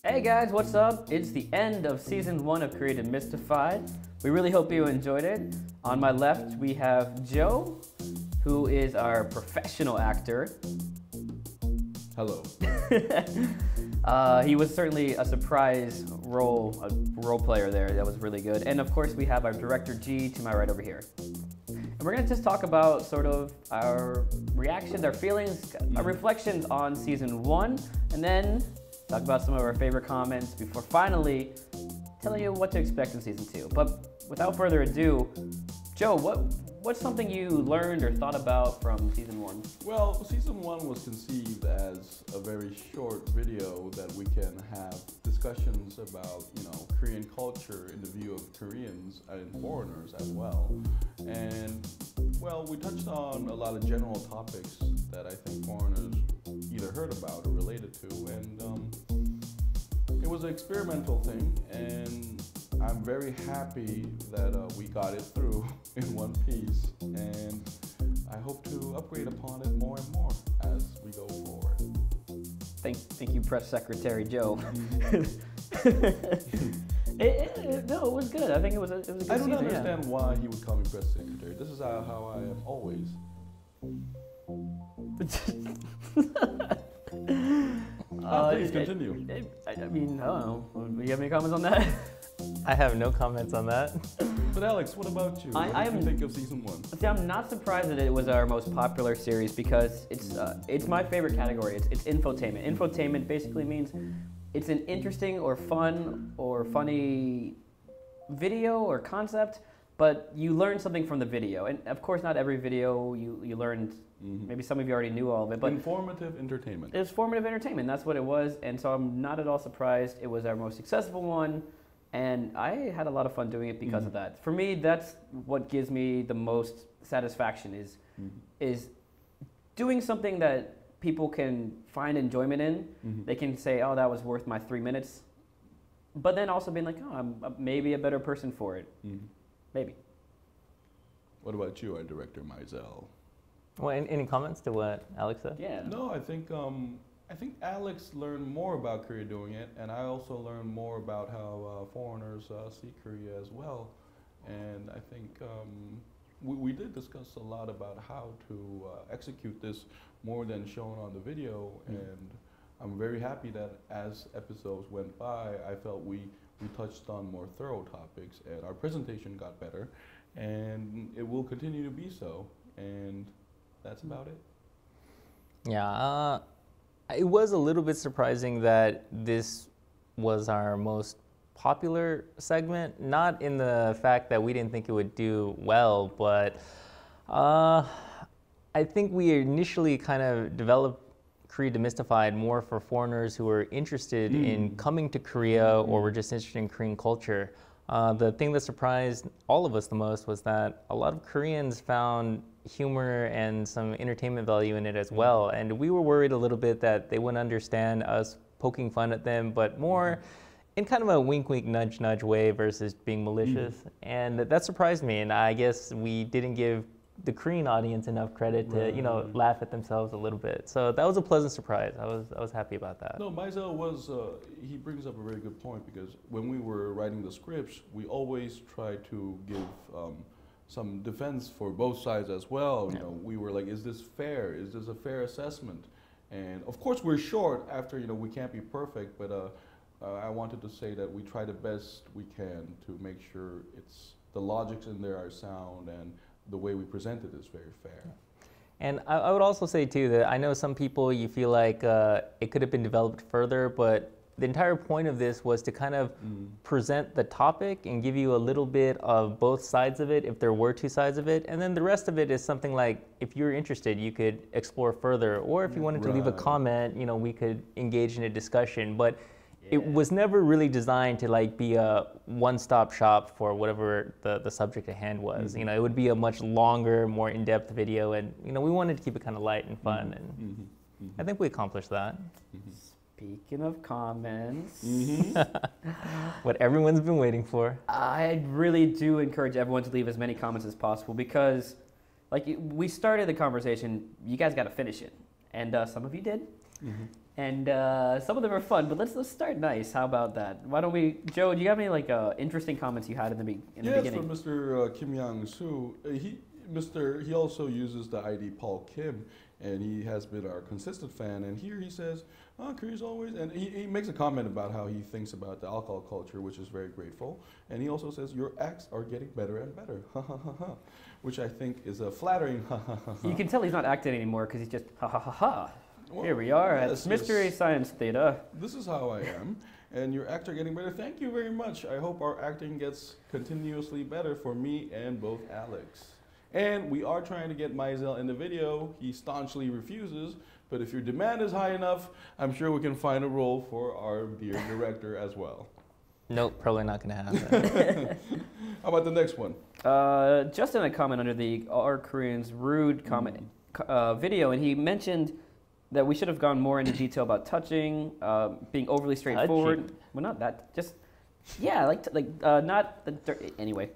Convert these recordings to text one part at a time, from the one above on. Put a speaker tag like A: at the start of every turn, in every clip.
A: Hey guys, what's up? It's the end of season 1 of Demystified. We really hope you enjoyed it. On my left, we have Joe, who is our professional actor.
B: Hello.
A: He was certainly a surprise role player there. That was really good. And of course, we have our director G to my right over here. And we're gonna just talk about sort of our reactions, our feelings, our reflections on season 1, and then talk about some of our favorite comments before finally telling you what to expect in season 2. But without further ado, Joe, what's something you learned or thought about from season 1?
B: Well, season 1 was conceived as a very short video that we can have discussions about, Korean culture in the view of Koreans and foreigners as well. And, well, we touched on a lot of general topics that I think foreigners either heard about or related to. And it was an experimental thing, and I'm very happy that we got it through in one piece, and I hope to upgrade upon it more and more as we go forward.
A: Thank you, Press Secretary Joe. No, it was good. I think it was a good season.
B: I don't understand why he would call me Press Secretary. This is how I am always. Please continue.
A: I mean, I don't know. Do you have any comments on that?
C: I have no comments on that.
B: But Alex, what about you? What did you think of season 1?
A: See, I'm not surprised that it was our most popular series because it's my favorite category. It's infotainment. Infotainment basically means it's an interesting or fun or funny video or concept, but you learn something from the video. And of course, not every video you learned. Maybe some of you already knew all of it, but
B: informative entertainment.
A: It was formative entertainment. That's what it was, and so I'm not at all surprised. It was our most successful one, and I had a lot of fun doing it because of that. For me, that's what gives me the most satisfaction is doing something that people can find enjoyment in. They can say, "Oh, that was worth my 3 minutes," but then also being like, "Oh, I'm maybe a better person for it." Maybe.
B: What about you, our director, Mizell?
C: Well, any comments to what Alex said?
A: Yeah.
B: No, I think Alex learned more about Korea doing it, and I also learned more about how foreigners see Korea as well. And I think we did discuss a lot about how to execute this more than shown on the video. And I'm very happy that as episodes went by, I felt we touched on more thorough topics, and our presentation got better, and it will continue to be so. And that's about it.
C: Yeah, it was a little bit surprising that this was our most popular segment, not in the fact that we didn't think it would do well, but I think we initially kind of developed Korea Demystified more for foreigners who were interested in coming to Korea or were just interested in Korean culture. The thing that surprised all of us the most was that a lot of Koreans found humor and some entertainment value in it as well. And we were worried a little bit that they wouldn't understand us poking fun at them, but more in kind of a wink, wink, nudge, nudge way versus being malicious. And that surprised me. And I guess we didn't give the Korean audience enough credit to, laugh at themselves a little bit. So that was a pleasant surprise. I was happy about that.
B: No, Mizell was, he brings up a very good point, because when we were writing the scripts, we always tried to give some defense for both sides as well. You know, we were like, is this fair? Is this a fair assessment? And of course we're short after, we can't be perfect, but I wanted to say that we try the best we can to make sure the logics in there are sound and the way we present it is very fair.
C: And I would also say too that I know some people, you feel like it could have been developed further, but the entire point of this was to kind of present the topic and give you a little bit of both sides of it, if there were two sides of it. And then the rest of it is something like, if you're interested, you could explore further. Or if you wanted to leave a comment, we could engage in a discussion. But it was never really designed to be a one-stop shop for whatever the subject at hand was. It would be a much longer, more in-depth video. And, we wanted to keep it kind of light and fun. And I think we accomplished that.
A: Speaking of comments,
C: what everyone's been waiting for.
A: I really do encourage everyone to leave as many comments as possible because, we started the conversation, you guys got to finish it. And some of you did. And some of them are fun, but let's start nice. How about that? Why don't we, Joe? Do you have any like interesting comments you had in the beginning?
B: Yes, from Mr. Kim Yang Soo. He also uses the ID Paul Kim, and he has been our consistent fan. And here he says, Korea's always, and he makes a comment about how he thinks about the alcohol culture, which is very grateful. And he also says, your acts are getting better and better, ha ha ha ha, which I think is a flattering ha ha ha ha.
A: You can tell he's not acting anymore because he's just ha ha ha ha. Well, here we are at Mystery Science Theta.
B: This is how I am, and your acts are getting better. Thank you very much. I hope our acting gets continuously better for me and both Alex. And we are trying to get Maizel in the video. He staunchly refuses, but if your demand is high enough, I'm sure we can find a role for our dear director as well.
C: Nope, probably not going to happen.
B: How about the next one?
A: Justin had a comment under the Are Koreans Rude comment video, and he mentioned that we should have gone more into detail about touching, being overly straightforward.
C: Touching.
A: Well, not that. Just not the anyway.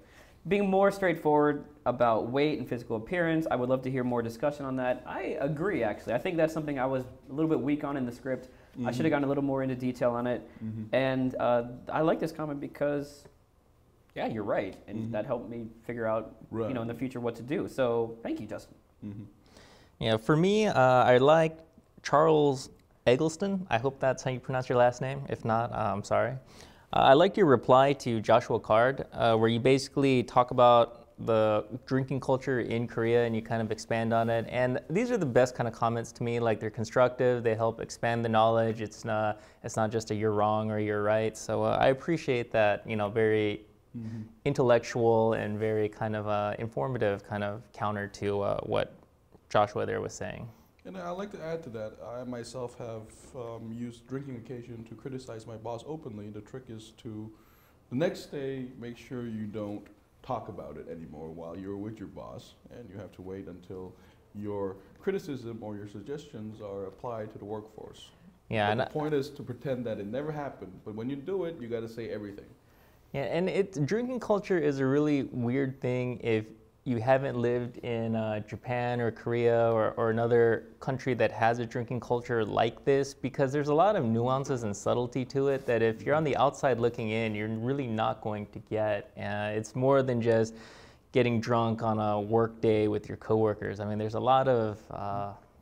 A: Being more straightforward about weight and physical appearance. I would love to hear more discussion on that. I agree, actually. I think that's something I was a little bit weak on in the script. I should have gone a little more into detail on it. And I like this comment because, yeah, you're right, and that helped me figure out, you know, in the future what to do. So thank you, Justin.
C: Yeah, for me, I like Charles Eggleston. I hope that's how you pronounce your last name. If not, I'm sorry. I liked your reply to Joshua Card, where you basically talk about the drinking culture in Korea and you kind of expand on it. And these are the best kind of comments to me. Like, they're constructive. They help expand the knowledge. It's not just a you're wrong or you're right. So I appreciate that, you know, very intellectual and very kind of informative kind of counter to what Joshua there was saying.
B: And I'd like to add to that, I myself have used drinking occasion to criticize my boss openly. The trick is to, the next day, make sure you don't talk about it anymore while you're with your boss, and you have to wait until your criticism or your suggestions are applied to the workforce. Yeah, and the point is to pretend that it never happened, but when you do it, you got to say everything.
C: Yeah, and drinking culture is a really weird thing if you haven't lived in Japan or Korea or another country that has a drinking culture like this, because there's a lot of nuances and subtlety to it that if you're on the outside looking in, you're really not going to get. It's more than just getting drunk on a work day with your coworkers. I mean, there's a lot of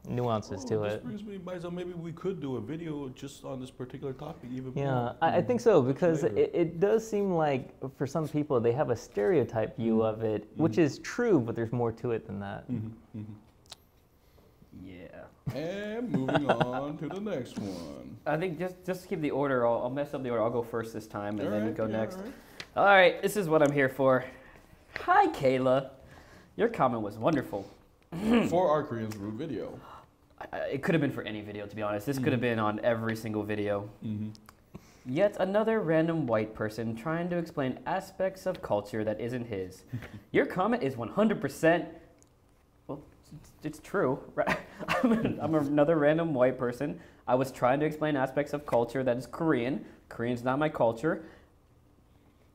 C: nuances to it.
B: Brings me by, so maybe we could do a video just on this particular topic even more.
C: Yeah, I think so, because it does seem like for some people they have a stereotype view of it, which is true, but there's more to it than that.
A: Yeah.
B: And moving on to the next one.
A: I think just to keep the order, I'll mess up the order. I'll go first this time, and then you go next.
B: All
A: right, this is what I'm here for. Hi, Kayla. Your comment was wonderful.
B: For our Koreans Rude video.
A: It could have been for any video, to be honest. This could have been on every single video. Yet another random white person trying to explain aspects of culture that isn't his. Your comment is 100%, well, it's true. I'm another random white person. I was trying to explain aspects of culture that is Korean. Korean's not my culture.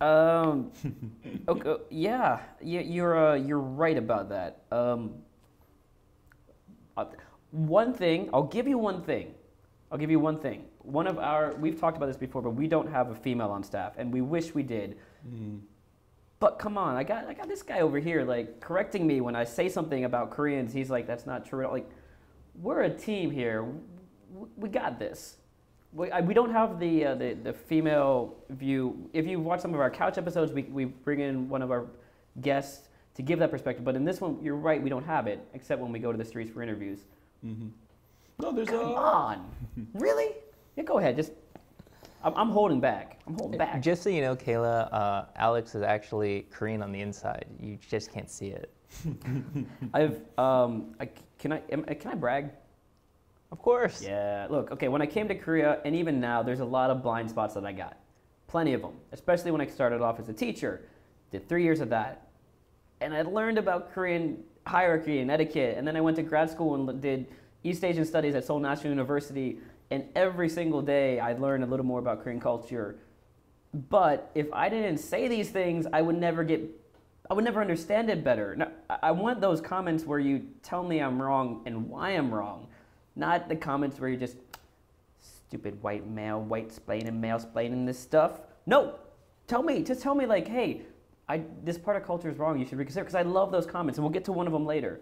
A: Okay, yeah, you're right about that. One thing, I'll give you one thing. We've talked about this before, but we don't have a female on staff, and we wish we did. But come on, I got this guy over here, like, correcting me when I say something about Koreans. He's like, that's not true. Like, we're a team here. We got this. We don't have the female view. If you watch some of our couch episodes, we bring in one of our guests to give that perspective. But in this one, you're right, we don't have it, except when we go to the streets for interviews.
B: No, there's
A: Come on. Really? Yeah, go ahead. Just, I'm holding back.
C: Just so you know, Kayla, Alex is actually Korean on the inside. You just can't see it.
A: Can I brag?
C: Of course.
A: Yeah, look, okay, when I came to Korea, and even now, there's a lot of blind spots that I got. Plenty of them, especially when I started off as a teacher. Did 3 years of that. And I learned about Korean hierarchy and etiquette, and then I went to grad school and did East Asian Studies at Seoul National University, and every single day I learned a little more about Korean culture. But if I didn't say these things, I would never understand it better. Now, I want those comments where you tell me I'm wrong and why I'm wrong. Not the comments where you just, stupid white male, white-splaining, male-splaining this stuff. No, just tell me like, hey, this part of culture is wrong, you should reconsider, because I love those comments, and we'll get to one of them later.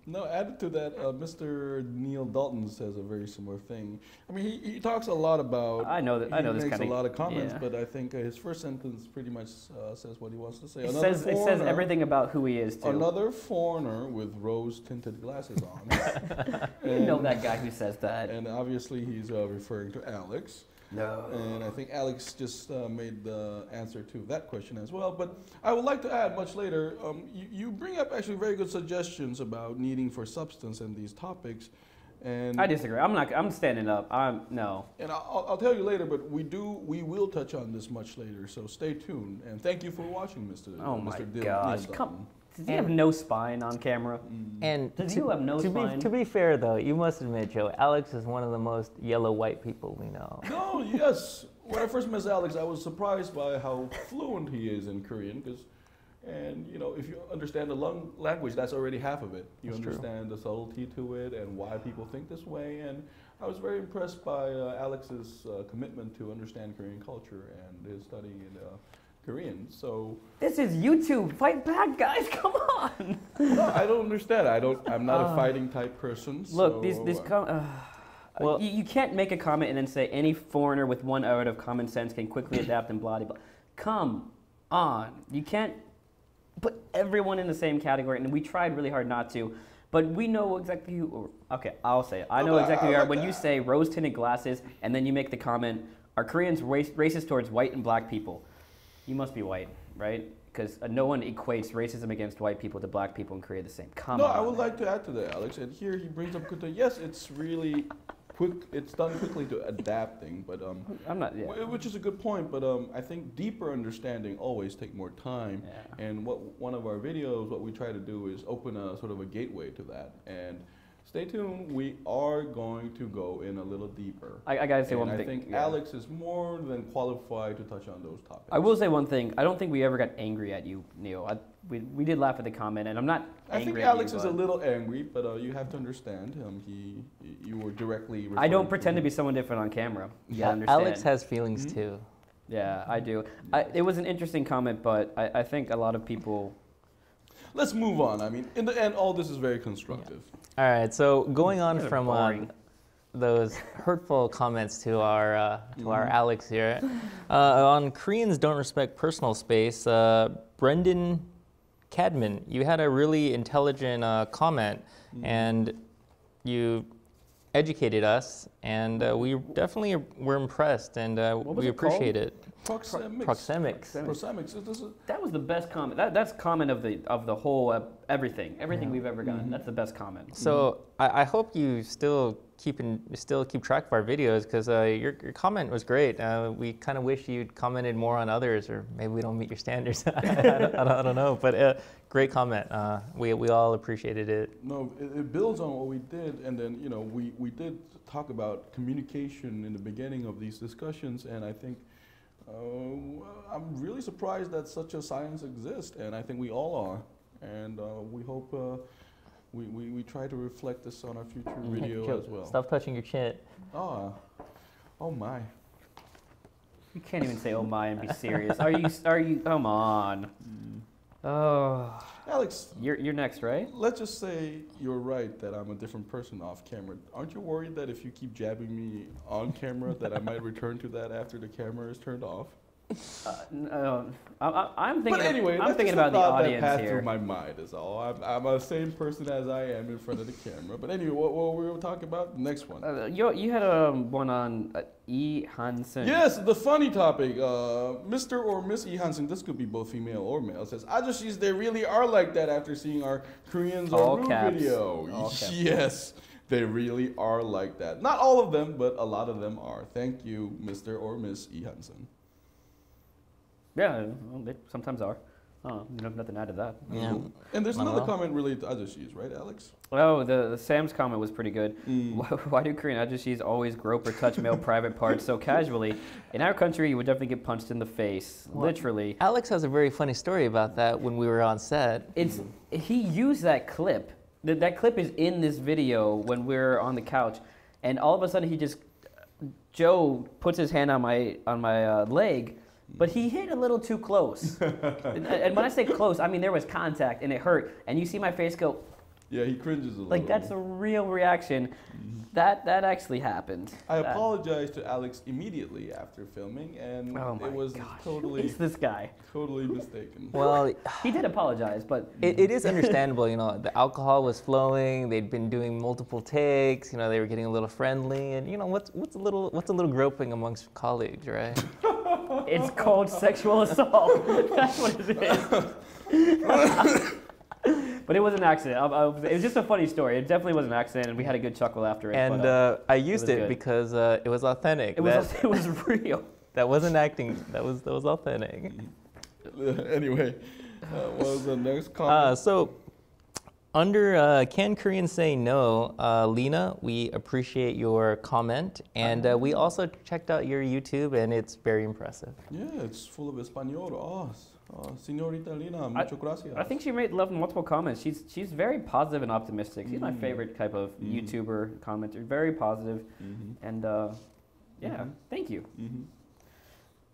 B: No, added to that, Mr. Neil Dalton says a very similar thing. I mean, he talks a lot about.
A: I know
B: this
A: kind
B: makes a lot of comments,
A: yeah.
B: but I think his first sentence pretty much says what he wants to say.
A: It says everything about who he is too.
B: Another foreigner with rose-tinted glasses on.
A: You know that guy who says that.
B: And obviously, he's referring to Alex.
A: No.
B: And I think Alex just made the answer to that question as well. But I would like to add much later, you bring up actually very good suggestions about needing for substance in these topics. And
A: I disagree. I'm standing up. No.
B: And I'll tell you later, but we will touch on this much later. So stay tuned. And thank you for watching, Mr.
A: Oh my
B: Mr.
A: gosh. Does he have no spine on camera?
C: And
A: Does you have no spine?
C: To be fair, though, you must admit, Joe, Alex is one of the most yellow white people we know.
B: No, yes. When I first met Alex, I was surprised by how fluent he is in Korean. And you know, if you understand the language, that's already half of it. You understand the subtlety to it and why people think this way. And I was very impressed by Alex's commitment to understand Korean culture and his study in Korean. So
A: this is YouTube. Fight back, guys! Come on.
B: No, I don't understand. I'm not a fighting type person.
A: Look,
B: So,
A: well, you can't make a comment and then say any foreigner with 1 hour of common sense can quickly adapt and blah blah blah. Come on, you can't put everyone in the same category, and we tried really hard not to. But we know exactly who. Okay, I'll say it. I know exactly who you are when you say rose-tinted glasses, and then you make the comment: "Are Koreans racist towards white and black people?" You must be white, right? Because no one equates racism against white people to black people in Korea the same. Come on.
B: No, I would like to add to that, Alex. And here he brings up good thing. Yes, it's really quick. It's done quickly to adapting, but
A: I'm not. Yeah.
B: Which is a good point. But I think deeper understanding always take more time.
A: Yeah.
B: And one of our videos, what we try to do is open a sort of a gateway to that. And stay tuned. We are going to go in a little deeper.
A: I gotta say one thing.
B: I think Alex is more than qualified to touch on those topics.
A: I will say one thing. I don't think we ever got angry at you, Neil. We did laugh at the comment, and I'm not angry
B: I think
A: at
B: Alex
A: you,
B: is a little angry, but you have to understand. You were directly.
A: I don't pretend to be someone different on camera.
C: Yeah,
A: understand.
C: Alex has feelings too.
A: Yeah, I do. It was an interesting comment, but I think a lot of people.
B: Let's move on. I mean, in the end, all this is very constructive.
C: All right, so going on from
A: boring.
C: those hurtful comments to our Alex here, on Koreans don't respect personal space, Brendan Cadman, you had a really intelligent comment, and you educated us, and we definitely were impressed, and we appreciate it.
B: Proxemics.
A: That was the best comment. That's comment of the whole everything we've ever gotten. That's the best comment.
C: So I hope you still keep track of our videos, because your comment was great. We kind of wish you'd commented more on others, or maybe we don't meet your standards. I don't know, but great comment. We all appreciated it.
B: No, it builds on what we did, and then we did talk about communication in the beginning of these discussions, and I think. I'm really surprised that such a science exists, and I think we all are. And we hope we try to reflect this on our future video as well.
C: Stop touching your chin.
B: Oh my.
A: You can't even say "oh my" and be serious. Are you? Come on. Oh.
B: Alex,
A: you're next, right?
B: Let's just say you're right that I'm a different person off camera. Aren't you worried that if you keep jabbing me on camera that I might return to that after the camera is turned off?
A: No, I'm thinking.
B: But anyway,
A: I'm thinking about the audience
B: that passed
A: here.
B: through my mind is all. I'm the same person as I am in front of the camera. But anyway, what we were talking about? Next one.
A: You had one on E. Hansen.
B: Yes, the funny topic. Mr. or Miss E. Hansen, this could be both female or male, says, "Ajushis, they really are like that after seeing our Koreans
A: All
B: Are
A: caps.
B: video."
A: All caps.
B: Yes, they really are like that. Not all of them, but a lot of them are. Thank you, Mr. or Miss E. Hansen.
A: Yeah, well, they sometimes are. You have nothing to add to that.
C: Yeah.
B: And there's another comment related to Ajushis, right, Alex?
A: Oh, the Sam's comment was pretty good. Why do Korean ajushis always grope or touch male private parts so casually? In our country, you would definitely get punched in the face, literally.
C: Alex has a very funny story about that when we were on set.
A: He used that clip. That clip is in this video when we're on the couch. and all of a sudden Joe puts his hand on my leg, but he hit a little too close. And when I say close, I mean there was contact and it hurt, and you see my face go.
B: Yeah, he cringes a little.
A: Like that's a real reaction. That actually happened.
B: I apologized to Alex immediately after filming, and it was totally.
A: Who is this guy?
B: Totally mistaken.
C: Well,
A: he did apologize, but
C: it is understandable. You know, the alcohol was flowing. They'd been doing multiple takes. You know, they were getting a little friendly, and you know, what's a little groping amongst colleagues, right?
A: It's called sexual assault. That's what it is. But it was an accident. It was just a funny story. It definitely was an accident, and we had a good chuckle after it.
C: And
A: but,
C: I used it because it was authentic.
A: It was real.
C: That wasn't acting. That was authentic.
B: Anyway, what was the next comment?
C: So, under Can Koreans Say No, Lena, we appreciate your comment, and we also checked out your YouTube, and it's very impressive.
B: Yeah, it's full of Espanol. Señorita Lina, muchas gracias.
A: I think she left multiple comments. She's very positive and optimistic. She's my favorite type of YouTuber commenter. Very positive, and thank you.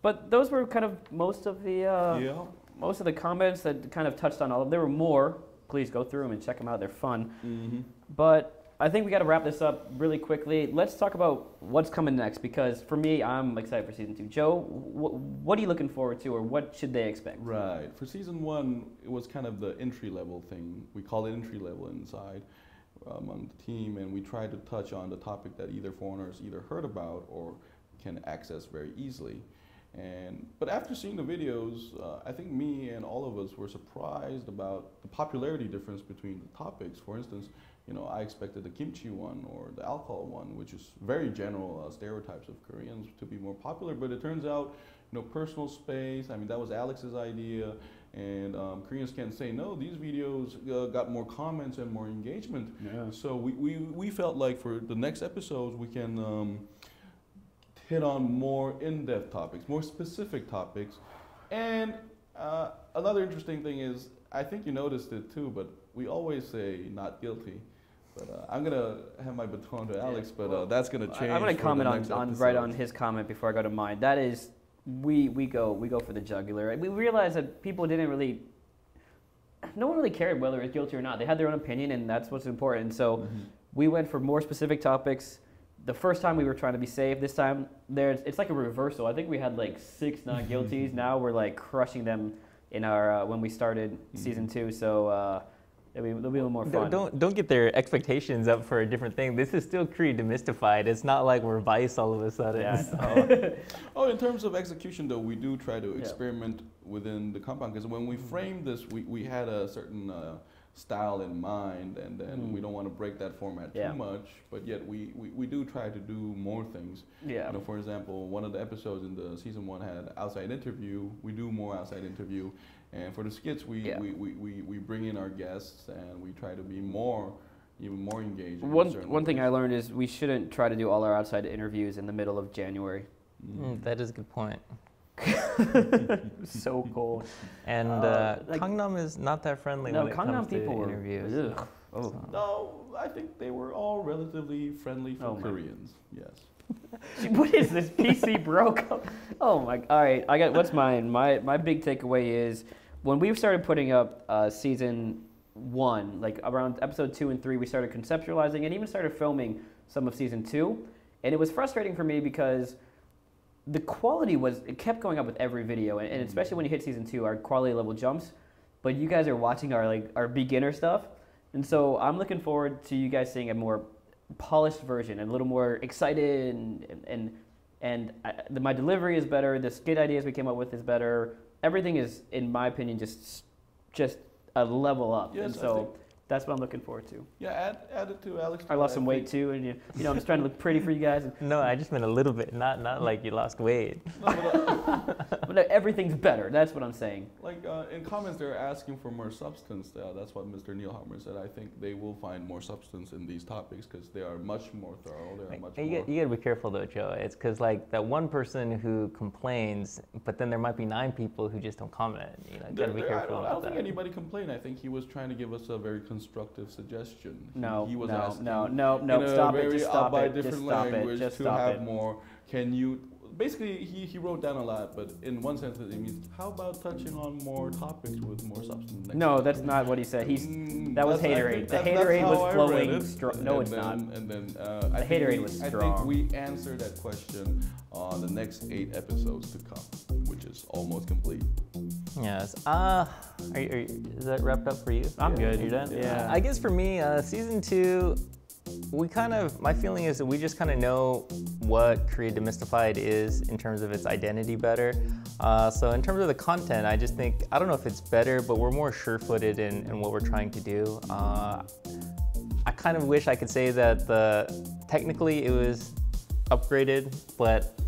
A: But those were kind of most of the comments that kind of touched on all of. There were more. Please go through them and check them out. They're fun. But I think we got to wrap this up really quickly. Let's talk about what's coming next, because for me, I'm excited for season 2. Joe, what are you looking forward to, or what should they expect?
B: Right. For season 1, it was kind of the entry level thing. We call it entry level inside among the team, and we tried to touch on the topic that either foreigners heard about or can access very easily. But after seeing the videos, I think me and all of us were surprised about the popularity difference between the topics. For instance, you know, I expected the kimchi one or the alcohol one, which is very general stereotypes of Koreans, to be more popular. But it turns out, you know, personal space. I mean, that was Alex's idea, and Koreans Can't Say No. These videos got more comments and more engagement. Yeah. So we felt like for the next episodes we can hit on more in-depth topics, more specific topics. And another interesting thing is, I think you noticed it too, but we always say not guilty. But I'm gonna have my baton to Alex, but that's gonna change. I'm
A: gonna comment on his comment before I go to mine. That is, we go for the jugular. We realized that people didn't really, no one really cared whether it's guilty or not. They had their own opinion, and that's what's important. So we went for more specific topics. The first time we were trying to be safe. This time it's like a reversal. I think we had like 6 not guilties. Now we're like crushing them in our when we started season 2. So it'll be a little more fun.
C: Don't get their expectations up for a different thing. This is still Korea Demystified. It's not like we're Vice all of a sudden.
B: Yeah, in terms of execution, though, we do try to experiment within the compound, because when we framed this, we had a certain style in mind, and then we don't want to break that format too much, but yet we do try to do more things. Yeah. You know, for example, one of the episodes in the season 1 had outside interview. We do more outside interview, and for the skits we bring in our guests, and we try to be even more engaged.
A: One thing I learned is we shouldn't try to do all our outside interviews in the middle of January.
C: That is a good point.
A: So cold.
C: And Gangnam is not that friendly when it comes to interviews.
B: No, I think they were all relatively friendly for Koreans. Yes.
A: What is this PC broke? Oh my! All right, I got. What's mine? My big takeaway is when we started putting up season 1, like around episode 2 and 3, we started conceptualizing and even started filming some of season 2, and it was frustrating for me because the quality it kept going up with every video, and especially when you hit season 2, our quality level jumps. But you guys are watching our beginner stuff, and so I'm looking forward to you guys seeing a more polished version and a little more excited, and my delivery is better. The skit ideas we came up with is better. Everything is, in my opinion, just a level up, and so that's what I'm looking forward to.
B: Yeah, add it to Alex.
A: I lost some weight too, and you know I'm just trying to look pretty for you guys.
C: No, I just meant a little bit, not like you lost weight.
A: But everything's better. That's what I'm saying.
B: Like in comments, they're asking for more substance. That's what Mr. Neilhammer said. I think they will find more substance in these topics because they are much more thorough. They are much more.
C: You gotta be careful though, Joe. It's because like that one person who complains, but then there might be 9 people who just don't comment. You know, you gotta be careful about that.
B: I don't think anybody complained. I think he was trying to give us a very constructive suggestion.
A: No,
B: He was
A: no,
B: asking
A: no,
B: in a
A: stop it,
B: very
A: just stop
B: by
A: it, just
B: different
A: stop it,
B: language
A: just
B: to
A: stop
B: have
A: it.
B: more. Can you? Basically, he wrote down a lot, but in one sentence, it means how about touching on more topics with more substance?
A: No, that's not what he said. That was haterade. The haterade was flowing strong. No, it's not.
B: And then
A: The haterade was
B: I
A: strong.
B: think we answered that question on the next 8 episodes to come, which is almost complete.
C: Yes. Is that wrapped up for you?
A: I'm good.
C: You're done?
A: Yeah.
C: I guess for me, season 2, my feeling is that we just kind of know what Korea Demystified is in terms of its identity better. So in terms of the content, I just think, I don't know if it's better, but we're more sure-footed in what we're trying to do. I kind of wish I could say that technically it was upgraded, but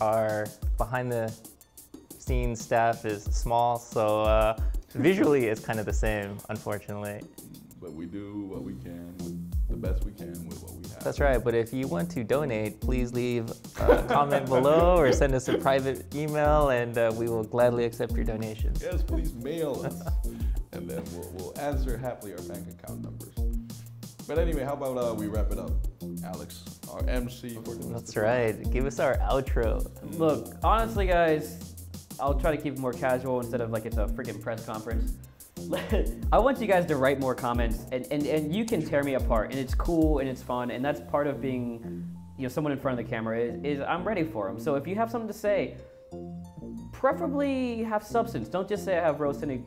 C: our behind-the-scenes staff is small, so visually it's kind of the same, unfortunately.
B: But we do what we can, the best we can with what we have.
C: That's right, but if you want to donate, please leave a comment below or send us a private email, and we will gladly accept your donations.
B: Yes, please mail us, and then we'll answer happily our bank account numbers. But anyway, how about we wrap it up? Alex, our MC for the
C: That's right. Give us our outro.
A: Look, honestly, guys, I'll try to keep it more casual instead of like it's a freaking press conference. I want you guys to write more comments, and you can tear me apart, and it's cool and it's fun, and that's part of being, someone in front of the camera is I'm ready for them. So if you have something to say, preferably have substance. Don't just say I have rose-tinted,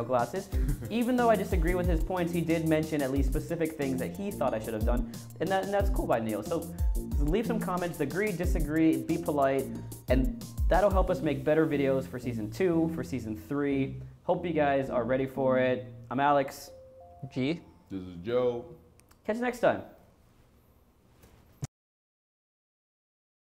A: glasses. Even though I disagree with his points, he did mention at least specific things that he thought I should have done, and that's cool by Neil. So leave some comments, agree, disagree, be polite, and that'll help us make better videos for season 2, for season 3. Hope you guys are ready for it. I'm Alex.
C: G.
B: This is Joe.
A: Catch you next time.